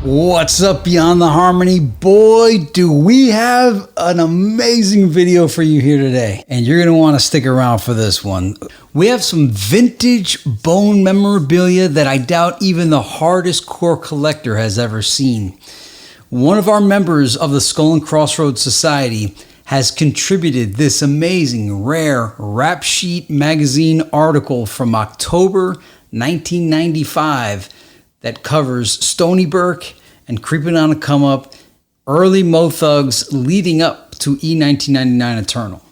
What's up, Beyond the Harmony? Boy, do we have an amazing video for you here today. And you're going to want to stick around for this one. We have some vintage Bone memorabilia that I doubt even the hardest core collector has ever seen. One of our members of the Skull and Crossroads Society has contributed this amazing, rare Rap Sheet magazine article from October 1995 that covers Stony Burke and Creepin on a Come Up, early Mo Thugs leading up to E.1999 Eternal.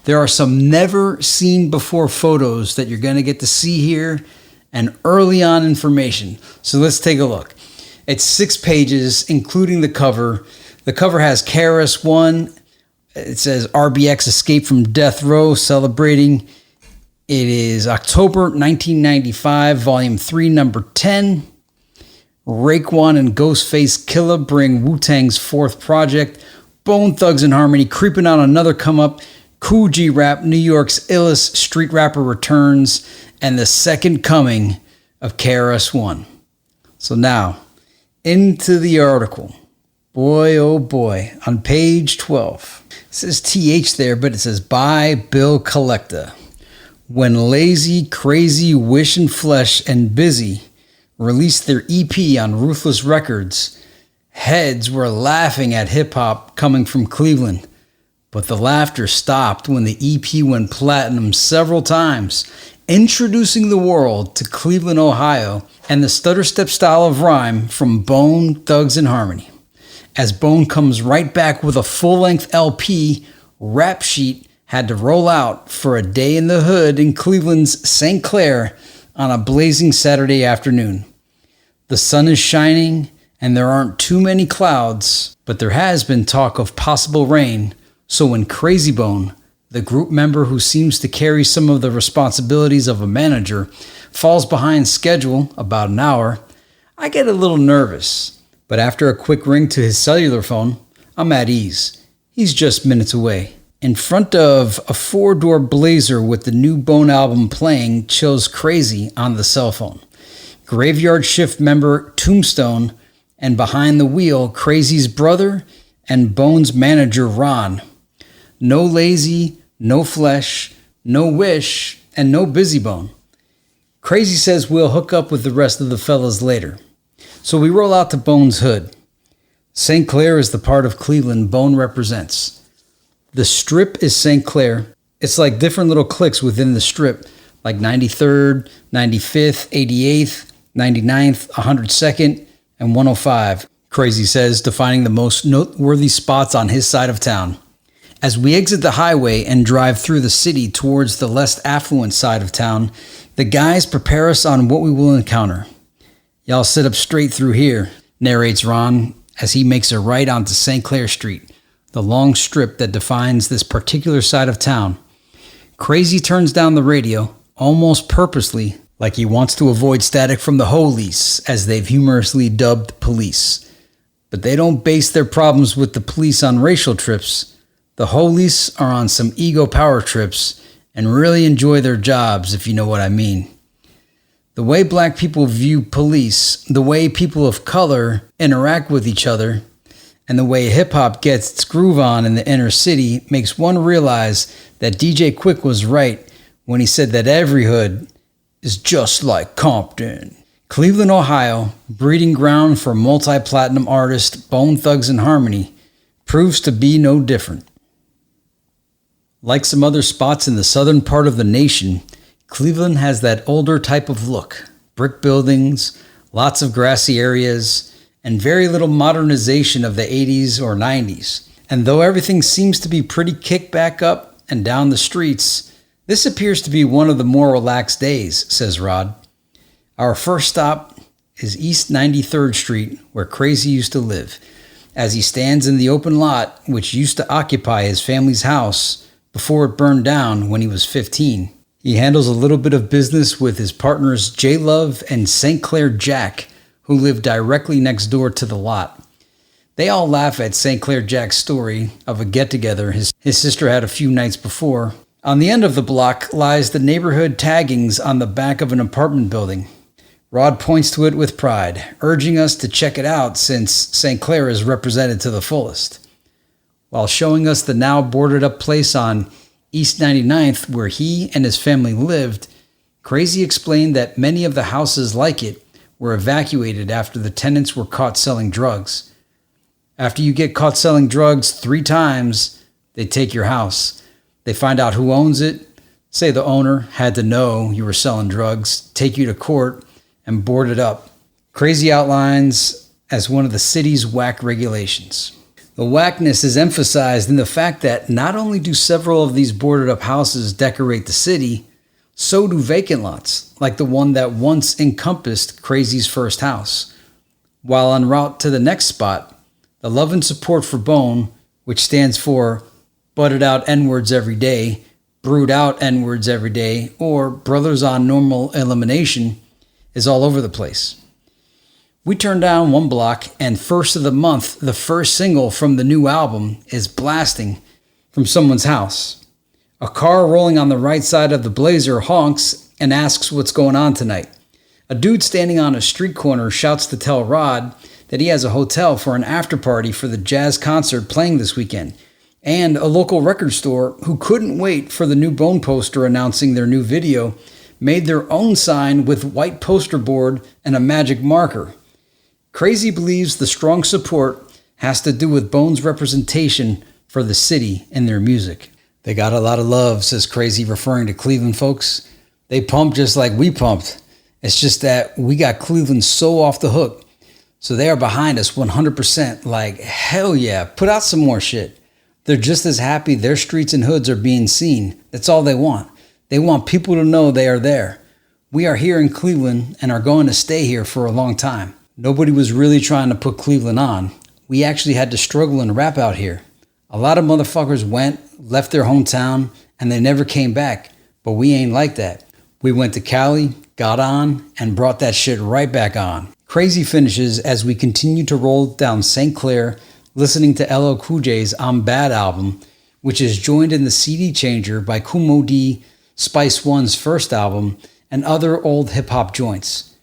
There are some never seen before photos that you're going to get to see here and early on information. So let's take a look. It's 6 pages, including the cover. The cover has KRS-One. It says RBX Escape from Death Row celebrating. It is October 1995, Volume 3, Number 10. Raekwon and Ghostface Killah bring Wu-Tang's 4th project. Bone Thugs and Harmony creeping on another come up. Kool G Rap, New York's illest street rapper returns. And the second coming of KRS-One. So now, into the article. Boy, oh boy, on page 12. It says TH there, but it says by Bill Collector. When Lazy, Crazy, Wish and Flesh and Busy released their EP on Ruthless Records, heads were laughing at hip-hop coming from Cleveland. But the laughter stopped when the EP went platinum several times, introducing the world to Cleveland, Ohio, and the stutter-step style of rhyme from Bone Thugs and Harmony. As Bone comes right back with a full-length LP, Rap Sheet had to roll out for a day in the hood in Cleveland's St. Clair on a blazing Saturday afternoon. The sun is shining and there aren't too many clouds, but there has been talk of possible rain. So when Crazy Bone, the group member who seems to carry some of the responsibilities of a manager, falls behind schedule about an hour, I get a little nervous. But after a quick ring to his cellular phone, I'm at ease. He's just minutes away. In front of a 4-door Blazer with the new Bone album playing chills Crazy on the cell phone. Graveyard Shift member Tombstone, and behind the wheel, Crazy's brother and Bone's manager Ron. No Lazy, no Flesh, no Wish, and no Busy Bone. Crazy says we'll hook up with the rest of the fellas later. So we roll out to Bone's hood. St. Clair is the part of Cleveland Bone represents. The strip is St. Clair. It's like different little cliques within the strip, like 93rd, 95th, 88th, 99th, 102nd, and 105, Crazy says, defining the most noteworthy spots on his side of town. As we exit the highway and drive through the city towards the less affluent side of town, the guys prepare us on what we will encounter. Y'all sit up straight through here, narrates Ron as he makes a right onto St. Clair Street, the long strip that defines this particular side of town. Crazy turns down the radio, almost purposely, like he wants to avoid static from the Holies, as they've humorously dubbed police. But they don't base their problems with the police on racial trips. The Holies are on some ego power trips and really enjoy their jobs, if you know what I mean. The way black people view police, the way people of color interact with each other, and the way hip-hop gets its groove on in the inner city makes one realize that DJ Quick was right when he said that every hood is just like Compton. Cleveland, Ohio, breeding ground for multi-platinum artist Bone Thugs and Harmony, proves to be no different. Like some other spots in the southern part of the nation, Cleveland has that older type of look. Brick buildings, lots of grassy areas, and very little modernization of the 80s or 90s. And though everything seems to be pretty kicked back up and down the streets, this appears to be one of the more relaxed days, says Rod. Our first stop is East 93rd Street, where Crazy used to live, as he stands in the open lot which used to occupy his family's house before it burned down when he was 15. He handles a little bit of business with his partners J-Love and St. Clair Jack, who live directly next door to the lot. They all laugh at St. Clair Jack's story of a get-together his sister had a few nights before. On the end of the block lies the neighborhood taggings on the back of an apartment building. Rod points to it with pride, urging us to check it out since St. Clair is represented to the fullest. While showing us the now boarded up place on East 99th where he and his family lived, Crazy explained that many of the houses like it were evacuated after the tenants were caught selling drugs. After you get caught selling drugs 3 times, they take your house. They find out who owns it, say the owner had to know you were selling drugs, take you to court, and board it up. Crazy outlines as one of the city's whack regulations. The whackness is emphasized in the fact that not only do several of these boarded up houses decorate the city, so do vacant lots, like the one that once encompassed Crazy's first house. While en route to the next spot, the love and support for Bone, which stands for butted out N-words every day, brewed out N-words every day, or brothers on normal elimination, is all over the place. We turn down one block, and first of the month, the first single from the new album is blasting from someone's house. A car rolling on the right side of the Blazer honks and asks what's going on tonight. A dude standing on a street corner shouts to tell Rod that he has a hotel for an after party for the jazz concert playing this weekend, and a local record store who couldn't wait for the new Bone poster announcing their new video made their own sign with white poster board and a magic marker. Crazy believes the strong support has to do with Bone's representation for the city in their music. They got a lot of love, says Crazy, referring to Cleveland folks. They pump just like we pumped. It's just that we got Cleveland so off the hook. So they are behind us 100%, like, hell yeah, put out some more shit. They're just as happy their streets and hoods are being seen. That's all they want. They want people to know they are there. We are here in Cleveland and are going to stay here for a long time. Nobody was really trying to put Cleveland on. We actually had to struggle and rap out here. A lot of motherfuckers went, left their hometown, and they never came back. But we ain't like that. We went to Cali, got on, and brought that shit right back on. Crazy finishes as we continue to roll down St. Clair, listening to LL Cool J's I'm Bad album, which is joined in the CD changer by Kool Moe Dee, Spice One's first album, and other old hip-hop joints.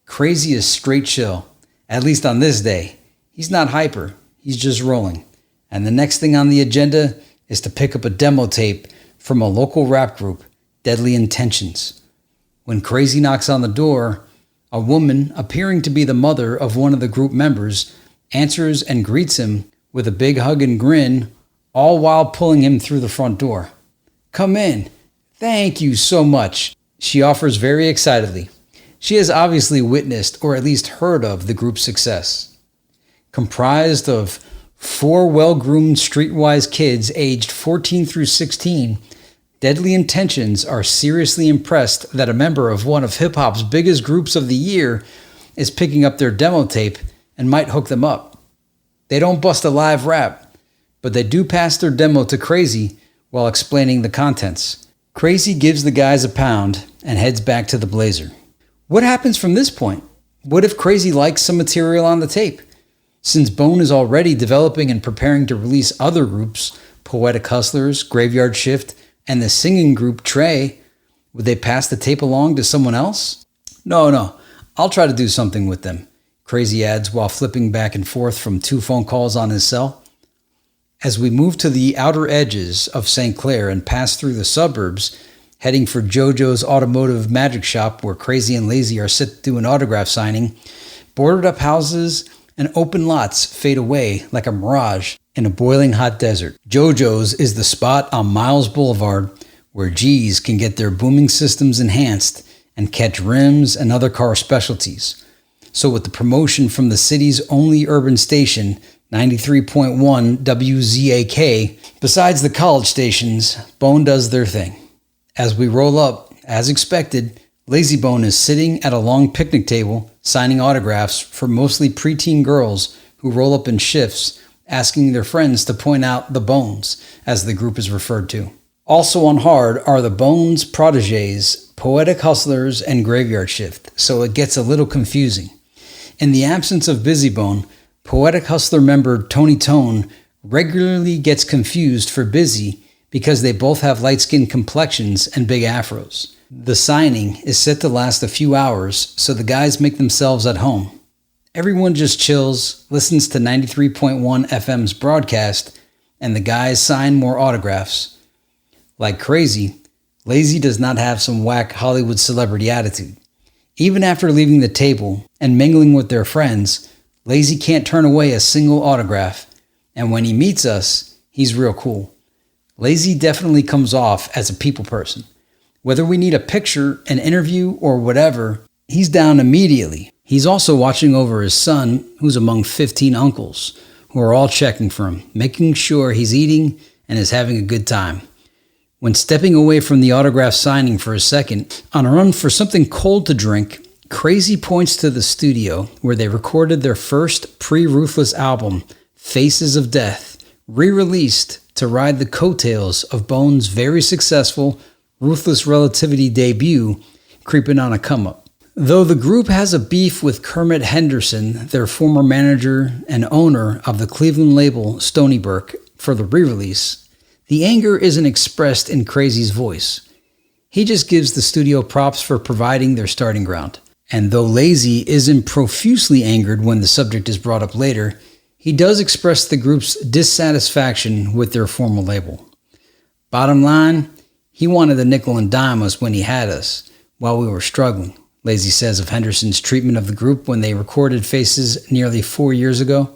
Crazy is straight chill, at least on this day. He's not hyper, he's just rolling. And the next thing on the agenda is to pick up a demo tape from a local rap group, Deadly Intentions. When Crazy knocks on the door, a woman, appearing to be the mother of one of the group members, answers and greets him with a big hug and grin, all while pulling him through the front door. "Come in. Thank you so much," she offers very excitedly. She has obviously witnessed or at least heard of the group's success. Comprised of 4 well-groomed streetwise kids aged 14 through 16, Deadly Intentions are seriously impressed that a member of one of hip-hop's biggest groups of the year is picking up their demo tape and might hook them up. They don't bust a live rap, but they do pass their demo to Crazy while explaining the contents. Crazy gives the guys a pound and heads back to the Blazer. What happens from this point? What if Crazy likes some material on the tape? Since Bone is already developing and preparing to release other groups, Poetic Hustlers, Graveyard Shift, and the singing group Trey, would they pass the tape along to someone else? No, I'll try to do something with them, Crazy adds while flipping back and forth from 2 phone calls on his cell. As we move to the outer edges of St. Clair and pass through the suburbs, heading for JoJo's automotive magic shop where Crazy and Lazy are set to do an autograph signing, boarded up houses and open lots fade away like a mirage in a boiling hot desert. JoJo's is the spot on Miles Boulevard where G's can get their booming systems enhanced and catch rims and other car specialties. So with the promotion from the city's only urban station, 93.1 WZAK, besides the college stations, Bone does their thing. As we roll up, as expected, Lazy Bone is sitting at a long picnic table signing autographs for mostly preteen girls who roll up in shifts, asking their friends to point out the Bones, as the group is referred to. Also on hard are the Bones protégés, Poetic Hustlers, and Graveyard Shift, so it gets a little confusing. In the absence of Busy Bone, Poetic Hustler member Tony Tone regularly gets confused for Busy because they both have light-skinned complexions and big afros. The signing is set to last a few hours, so the guys make themselves at home. Everyone just chills, listens to 93.1 FM's broadcast, and the guys sign more autographs. Like crazy, Lazy does not have some whack Hollywood celebrity attitude. Even after leaving the table and mingling with their friends, Lazy can't turn away a single autograph, and when he meets us, he's real cool. Lazy definitely comes off as a people person. Whether we need a picture, an interview, or whatever, he's down immediately. He's also watching over his son, who's among 15 uncles, who are all checking for him, making sure he's eating and is having a good time. When stepping away from the autograph signing for a second, on a run for something cold to drink, Crazy points to the studio where they recorded their first pre-Ruthless album, Faces of Death, re-released to ride the coattails of Bone.e's very successful Ruthless Relativity debut, Creepin on a Come Up. Though the group has a beef with Kermit Henderson, their former manager and owner of the Cleveland label Stony Burke, for the re-release, the anger isn't expressed in Crazy's voice. He just gives the studio props for providing their starting ground. And though Lazy isn't profusely angered when the subject is brought up later, he does express the group's dissatisfaction with their former label. Bottom line, he wanted to nickel and dime us when he had us, while we were struggling, Lazy says of Henderson's treatment of the group when they recorded Faces nearly 4 years ago.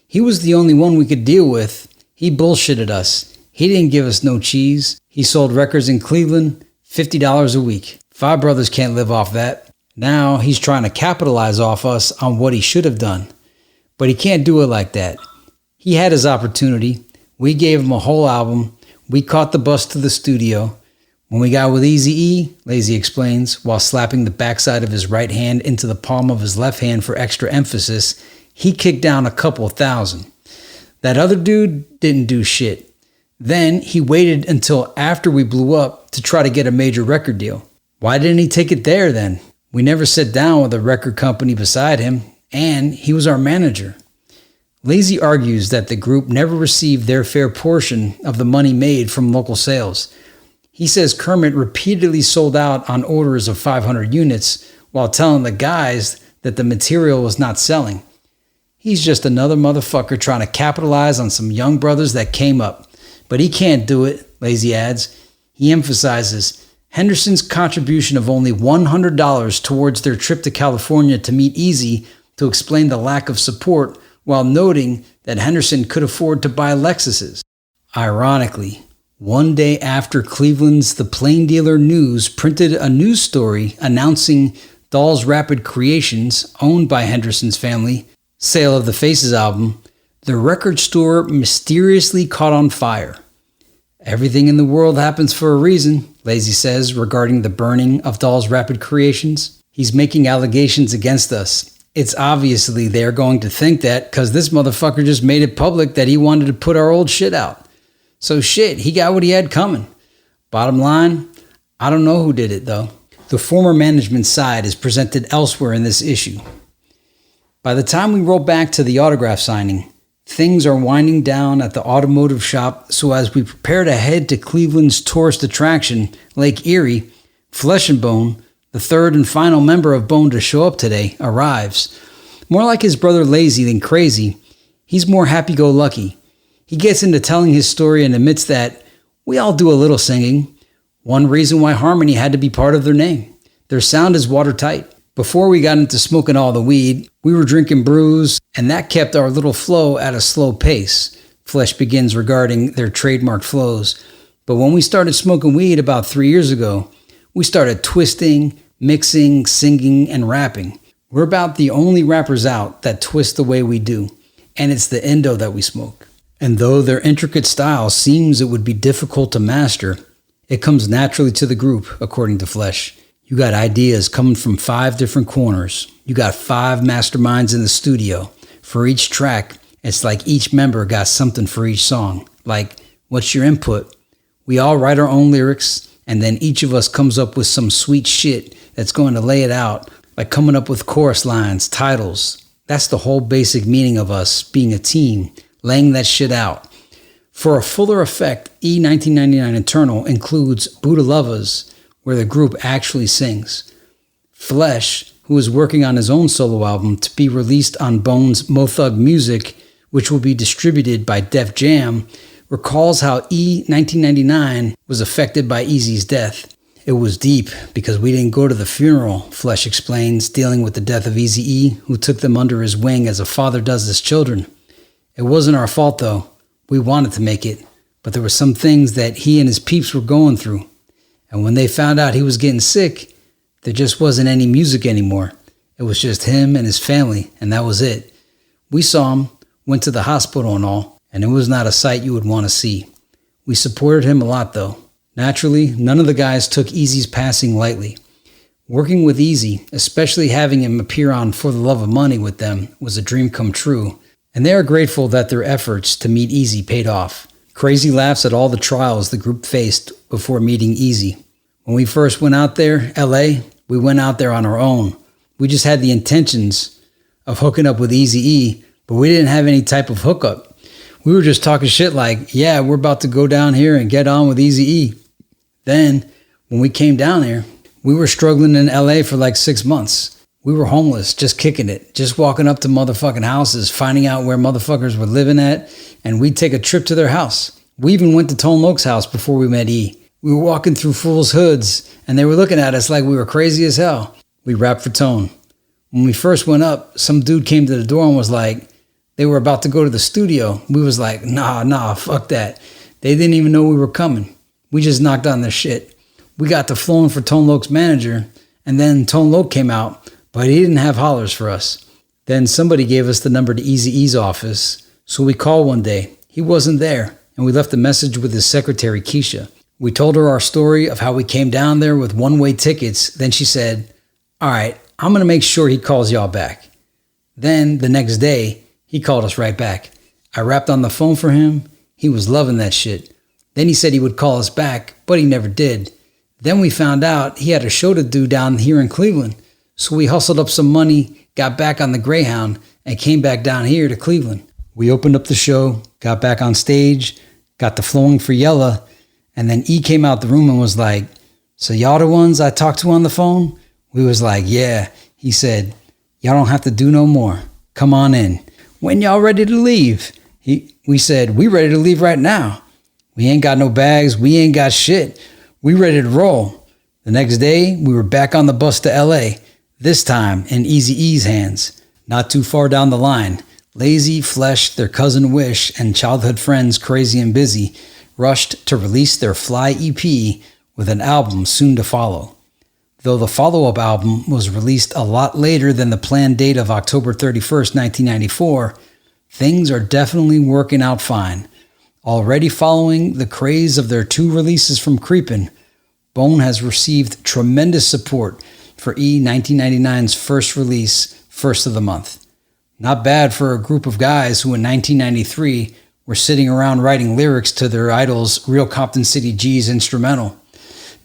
He was the only one we could deal with. He bullshitted us. He didn't give us no cheese. He sold records in Cleveland, $50 a week. Five brothers can't live off that. Now he's trying to capitalize off us on what he should have done. But he can't do it like that. He had his opportunity. We gave him a whole album. We caught the bus to the studio. When we got with Eazy-E, Lazy explains, while slapping the backside of his right hand into the palm of his left hand for extra emphasis, he kicked down a couple thousand. That other dude didn't do shit. Then he waited until after we blew up to try to get a major record deal. Why didn't he take it there then? We never sat down with a record company beside him, and he was our manager. Lazy argues that the group never received their fair portion of the money made from local sales. He says Kermit repeatedly sold out on orders of 500 units while telling the guys that the material was not selling. He's just another motherfucker trying to capitalize on some young brothers that came up. But he can't do it, Lazy adds. He emphasizes Henderson's contribution of only $100 towards their trip to California to meet Eazy to explain the lack of support, while noting that Henderson could afford to buy Lexuses. Ironically, one day after Cleveland's The Plain Dealer News printed a news story announcing Doll's Rapid Creations, owned by Henderson's family, sale of the Faces album, the record store mysteriously caught on fire. Everything in the world happens for a reason, Lazy says regarding the burning of Doll's Rapid Creations. He's making allegations against us. It's obviously they're going to think that because this motherfucker just made it public that he wanted to put our old shit out. So shit, he got what he had coming. Bottom line, I don't know who did it though. The former management side is presented elsewhere in this issue. By the time we roll back to the autograph signing, things are winding down at the automotive shop, so as we prepare to head to Cleveland's tourist attraction, Lake Erie, Flesh and Bone, the third and final member of Bone to show up today, arrives. More like his brother Lazy than Crazy, he's more happy-go-lucky. He gets into telling his story and admits that we all do a little singing. One reason why Harmony had to be part of their name. Their sound is watertight. Before we got into smoking all the weed, we were drinking brews, and that kept our little flow at a slow pace. Flesh begins regarding their trademark flows. But when we started smoking weed about 3 years ago, we started twisting, mixing, singing, and rapping. We're about the only rappers out that twist the way we do, and it's the endo that we smoke. And though their intricate style seems it would be difficult to master, it comes naturally to the group, according to Flesh. You got ideas coming from 5 different corners. You got 5 masterminds in the studio. For each track, it's like each member got something for each song. Like, what's your input? We all write our own lyrics, and then each of us comes up with some sweet shit that's going to lay it out, like coming up with chorus lines, titles. That's the whole basic meaning of us being a team, laying that shit out. For a fuller effect, E.1999 Eternal includes Buddha Lovers, where the group actually sings. Flesh, who is working on his own solo album to be released on Bone.e's Mo Thug Music, which will be distributed by Def Jam, recalls how E.1999 was affected by Eazy's death. It was deep because we didn't go to the funeral, Flesh explains, dealing with the death of Eazy-E, who took them under his wing as a father does his children. It wasn't our fault though. We wanted to make it, but there were some things that he and his peeps were going through. And when they found out he was getting sick, there just wasn't any music anymore. It was just him and his family, and that was it. We saw him, went to the hospital and all, and it was not a sight you would want to see. We supported him a lot though. Naturally, none of the guys took Eazy's passing lightly. Working with Eazy, especially having him appear on For the Love of Money with them, was a dream come true, and they are grateful that their efforts to meet Eazy paid off. Crazy laughs at all the trials the group faced before meeting Eazy. When we first went out there, LA, we went out there on our own. We just had the intentions of hooking up with Eazy-E, but we didn't have any type of hookup. We were just talking shit like, yeah, we're about to go down here and get on with Eazy-E. Then, when we came down here, we were struggling in LA for like 6 months. We were homeless, just kicking it, just walking up to motherfucking houses, finding out where motherfuckers were living at, and we'd take a trip to their house. We even went to Tone Loc's house before we met E. We were walking through fools' hoods, and they were looking at us like we were crazy as hell. We rapped for Tone. When we first went up, some dude came to the door and was like, they were about to go to the studio. We was like, nah, fuck that. They didn't even know we were coming. We just knocked on their shit. We got to flowing for Tone Loc's manager, and then Tone Loc came out, but he didn't have hollers for us. Then somebody gave us the number to Eazy-E's office, so we called one day. He wasn't there, and we left a message with his secretary, Keisha. We told her our story of how we came down there with one-way tickets. Then she said, all right, I'm going to make sure he calls y'all back. Then, the next day, he called us right back. I rapped on the phone for him. He was loving that shit. Then he said he would call us back, but he never did. Then we found out he had a show to do down here in Cleveland. So we hustled up some money, got back on the Greyhound, and came back down here to Cleveland. We opened up the show, got back on stage, got to flowing for Yella, and then E came out the room and was like, so y'all the ones I talked to on the phone? We was like, yeah. He said, y'all don't have to do no more. Come on in. When y'all ready to leave? We said, we ready to leave right now. We ain't got no bags. We ain't got shit. We ready to roll. The next day, we were back on the bus to LA, this time in Eazy-E's hands. Not too far down the line, Lazy, Flesh, their cousin Wish, and childhood friends Crazy and Busy rushed to release their Fly EP with an album soon to follow. Though the follow-up album was released a lot later than the planned date of October 31st, 1994, things are definitely working out fine. Already following the craze of their 2 releases from Creepin, Bone has received tremendous support for E.1999's first release, first of the month. Not bad for a group of guys who in 1993 were sitting around writing lyrics to their idol's Real Compton City G's instrumental.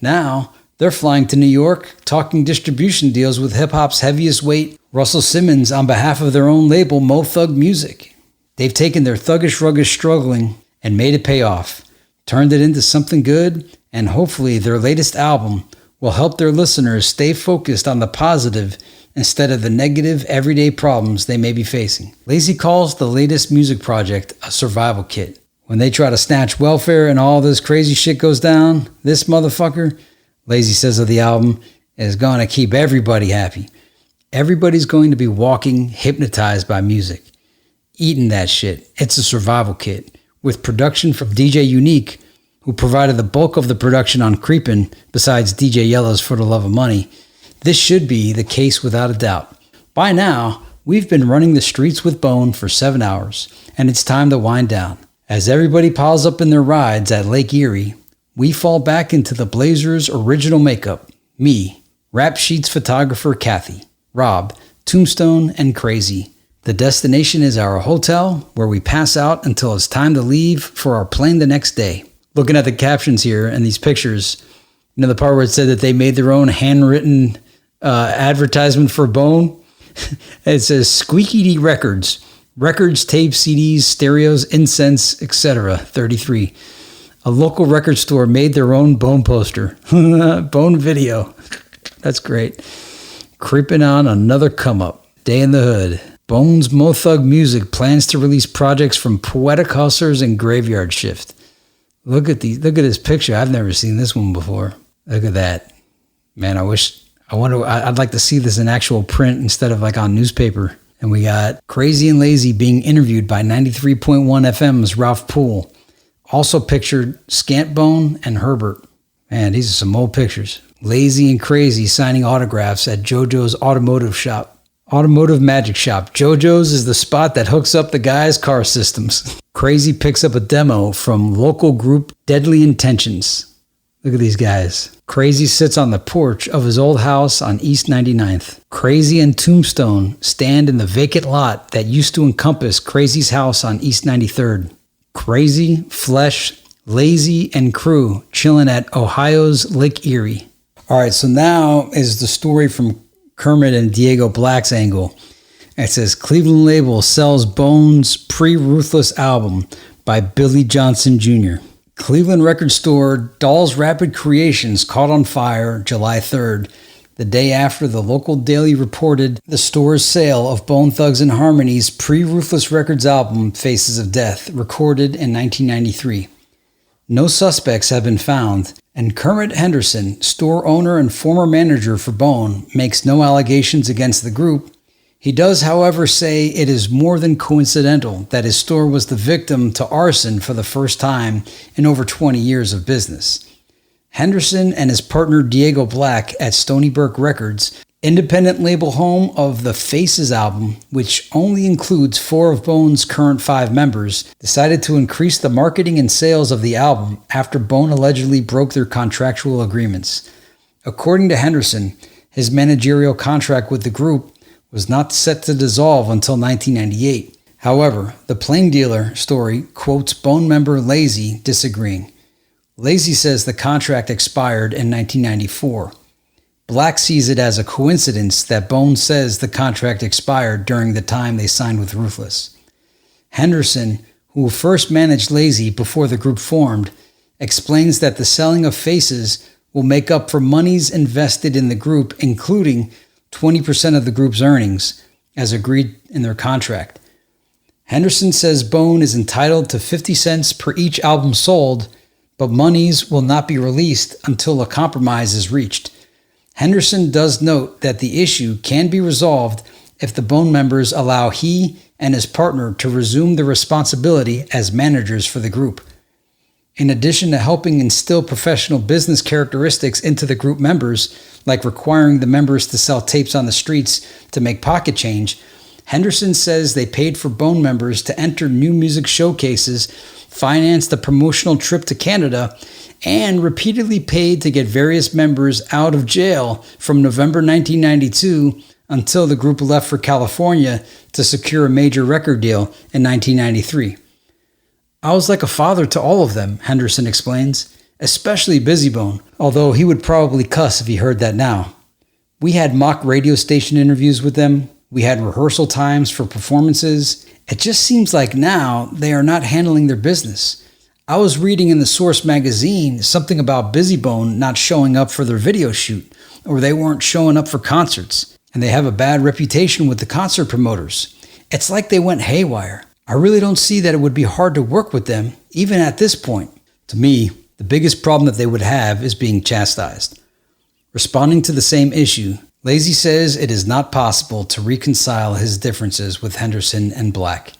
Now, they're flying to New York, talking distribution deals with hip-hop's heaviest weight, Russell Simmons, on behalf of their own label, Mo Thug Music. They've taken their thuggish, ruggish struggling and made it pay off, turned it into something good, and hopefully their latest album will help their listeners stay focused on the positive instead of the negative, everyday problems they may be facing. Lazy calls the latest music project a survival kit. When they try to snatch welfare and all this crazy shit goes down, this motherfucker, Lazy says of the album, is going to keep everybody happy. Everybody's going to be walking hypnotized by music. Eating that shit. It's a survival kit. With production from DJ Unique, who provided the bulk of the production on Creepin, besides DJ Yella's For the Love of Money, this should be the case without a doubt. By now, we've been running the streets with Bone for 7 hours, and it's time to wind down. As everybody piles up in their rides at Lake Erie, we fall back into the Blazers' original makeup. Me, Rap Sheets photographer Kathy, Rob, Tombstone, and Crazy. The destination is our hotel, where we pass out until it's time to leave for our plane the next day. Looking at the captions here and these pictures, you know the part where it said that they made their own handwritten advertisement for Bone? It says Squeaky D Records, tapes, CDs, stereos, incense, etc. 33. A local record store made their own Bone poster. Bone video. That's great. Creeping on another come up. Day in the Hood. Bone's Mo Thug Music plans to release projects from Poetic Hustlers and Graveyard Shift. Look at this picture. I've never seen this one before. Look at that. Man, I'd like to see this in actual print instead of like on newspaper. And we got Crazy and Lazy being interviewed by 93.1 FM's Ralph Poole. Also pictured Scant Bone and Herbert. Man, these are some old pictures. Lazy and Crazy signing autographs at JoJo's Automotive Magic Shop. JoJo's is the spot that hooks up the guys' car systems. Crazy picks up a demo from local group Deadly Intentions. Look at these guys. Crazy sits on the porch of his old house on East 99th. Crazy and Tombstone stand in the vacant lot that used to encompass Crazy's house on East 93rd. Crazy, Flesh, Lazy, and crew chilling at Ohio's Lake Erie. All right, so now is the story from Kermit and Diego Blak's angle. It says, Cleveland label sells Bone's Pre-Ruthless album by Billy Johnson Jr. Cleveland record store Doll's Rapid Creations caught on fire July 3rd, the day after the local daily reported the store's sale of Bone Thugs-n-Harmony's Pre-Ruthless Records album Faces of Death, recorded in 1993. No suspects have been found, and Kermit Henderson, store owner and former manager for Bone, makes no allegations against the group. He does, however, say it is more than coincidental that his store was the victim to arson for the first time in over 20 years of business. Henderson and his partner Diego Blak at Stony Burke Records, independent label home of the Faces album, which only includes 4 of Bone's current 5 members, decided to increase the marketing and sales of the album after Bone allegedly broke their contractual agreements. According to Henderson, his managerial contract with the group was not set to dissolve until 1998. However, the Plain Dealer story quotes Bone member Lazy disagreeing. Lazy says the contract expired in 1994. Blak sees it as a coincidence that Bone says the contract expired during the time they signed with Ruthless. Henderson, who first managed Lazy before the group formed, explains that the selling of Faces will make up for monies invested in the group, including 20% of the group's earnings, as agreed in their contract. Henderson says Bone is entitled to 50 cents per each album sold, but monies will not be released until a compromise is reached. Henderson does note that the issue can be resolved if the Bone members allow he and his partner to resume their responsibility as managers for the group. In addition to helping instill professional business characteristics into the group members, like requiring the members to sell tapes on the streets to make pocket change, Henderson says they paid for Bone members to enter new music showcases, financed a promotional trip to Canada, and repeatedly paid to get various members out of jail from November 1992 until the group left for California to secure a major record deal in 1993. I was like a father to all of them, Henderson explains, especially Busy Bone, although he would probably cuss if he heard that now. We had mock radio station interviews with them. We had rehearsal times for performances. It just seems like now they are not handling their business. I was reading in the Source magazine something about Busy Bone not showing up for their video shoot, or they weren't showing up for concerts, and they have a bad reputation with the concert promoters. It's like they went haywire. I really don't see that it would be hard to work with them, even at this point. To me, the biggest problem that they would have is being chastised. Responding to the same issue, Lazy says it is not possible to reconcile his differences with Henderson and Blak.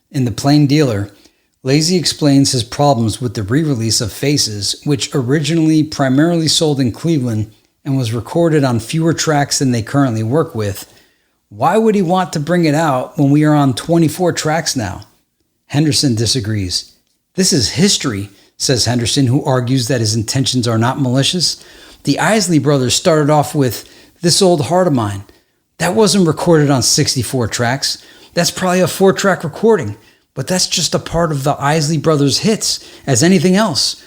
In The Plain Dealer, Lazy explains his problems with the re-release of Faces, which originally primarily sold in Cleveland and was recorded on fewer tracks than they currently work with. Why would he want to bring it out when we are on 24 tracks now? Henderson disagrees. This is history, says Henderson, who argues that his intentions are not malicious. The Isley Brothers started off with This Old Heart of Mine. That wasn't recorded on 64 tracks. That's probably a 4-track recording, but that's just a part of the Isley Brothers' hits as anything else.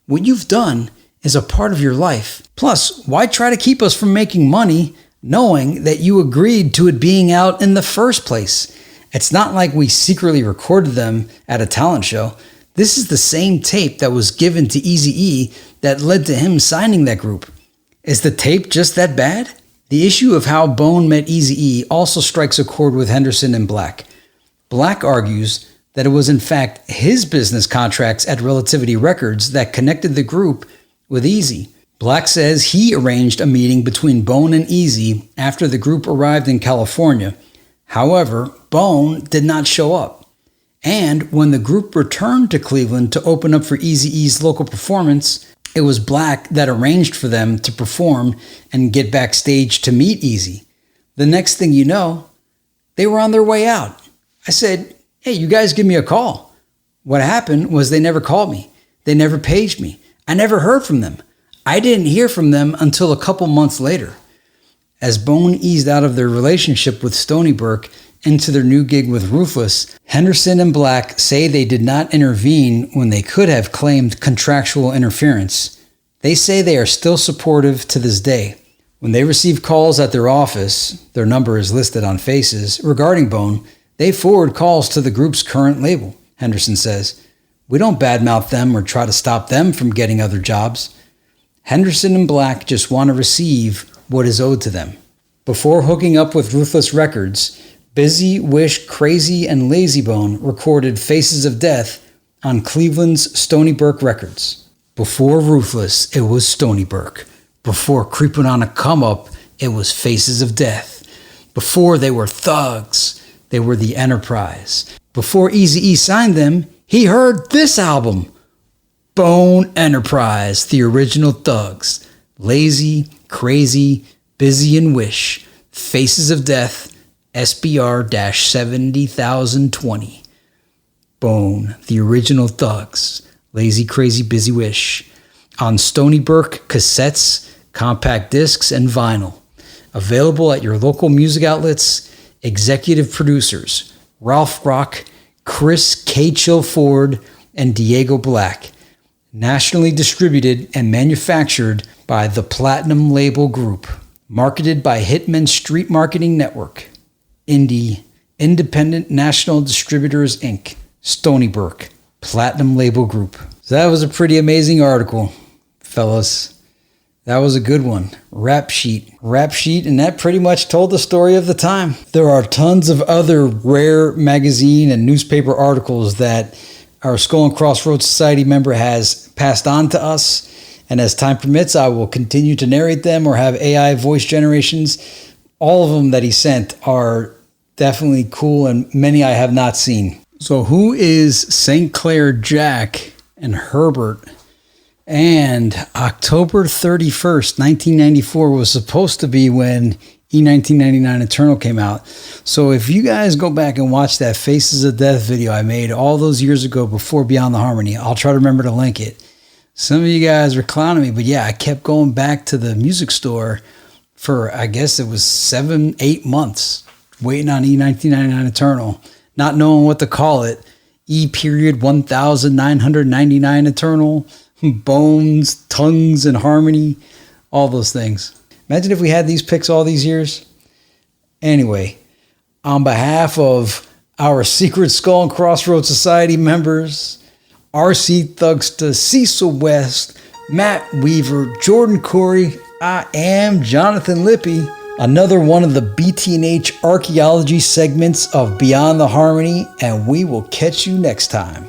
What you've done is a part of your life. Plus, why try to keep us from making money knowing that you agreed to it being out in the first place? It's not like we secretly recorded them at a talent show. This is the same tape that was given to Eazy-E that led to him signing that group. Is the tape just that bad? The issue of how Bone met Eazy-E also strikes a chord with Henderson and Blak. Blak argues that it was in fact his business contracts at Relativity Records that connected the group with Eazy. Blak says he arranged a meeting between Bone and Eazy after the group arrived in California. However, Bone did not show up. And when the group returned to Cleveland to open up for Eazy-E's local performance, it was Blak that arranged for them to perform and get backstage to meet Eazy. The next thing you know, they were on their way out. I said, hey, you guys give me a call. What happened was they never called me. They never paged me. I never heard from them. I didn't hear from them until a couple months later. As Bone eased out of their relationship with Stony Burke into their new gig with Ruthless, Henderson and Blak say they did not intervene when they could have claimed contractual interference. They say they are still supportive to this day. When they receive calls at their office, their number is listed on Faces, regarding Bone, they forward calls to the group's current label. Henderson says, we don't badmouth them or try to stop them from getting other jobs. Henderson and Blak just want to receive what is owed to them. Before hooking up with Ruthless Records, Busy, Wish, Crazy, and Lazy Bone recorded Faces of Death on Cleveland's Stony Burke Records. Before Ruthless, it was Stony Burke. Before Creepin on a Come Up, it was Faces of Death. Before they were thugs, they were the Enterprise. Before Eazy-E signed them, he heard this album, B.o.n.e. Enterprise, the original thugs. Lazy, Crazy, Busy, and Wish. Faces of Death, SBR-70020. B.o.n.e., the original thugs. Lazy, Crazy, Busy, Wish. On Stony Burke cassettes, compact discs, and vinyl. Available at your local music outlets. Executive producers, Ralph Rock, Chris K. Chill Ford, and Diego Blak. Nationally distributed and manufactured by the Platinum Label Group. Marketed by Hitman Street Marketing Network. Independent National Distributors, Inc. Stony Burke. Platinum Label Group. So that was a pretty amazing article, fellas. That was a good one. Rap sheet, and that pretty much told the story of the time. There are tons of other rare magazine and newspaper articles that our Skull and Crossroads Society member has passed on to us, and as time permits, I will continue to narrate them or have AI voice generations. All of them that he sent are definitely cool, and many I have not seen. So who is St. Clair Jack and Herbert? And October 31st, 1994 was supposed to be when E.1999 Eternal came out. So if you guys go back and watch that Faces of Death video I made all those years ago before Beyond the Harmony, I'll try to remember to link it. Some of you guys were clowning me, but yeah, I kept going back to the music store for, I guess it was 7-8 months, waiting on E.1999 Eternal, not knowing what to call it. E.1999 Eternal, Bones, Tongues, and Harmony, all those things. Imagine if we had these picks all these years. Anyway, on behalf of our Secret Skull and Crossroads Society members, RC Thugsta, Cecil West, Matt Weaver, Jordan Corey, I am Jonathan Lippy. Another one of the BT&H archaeology segments of Beyond the Harmony, and we will catch you next time.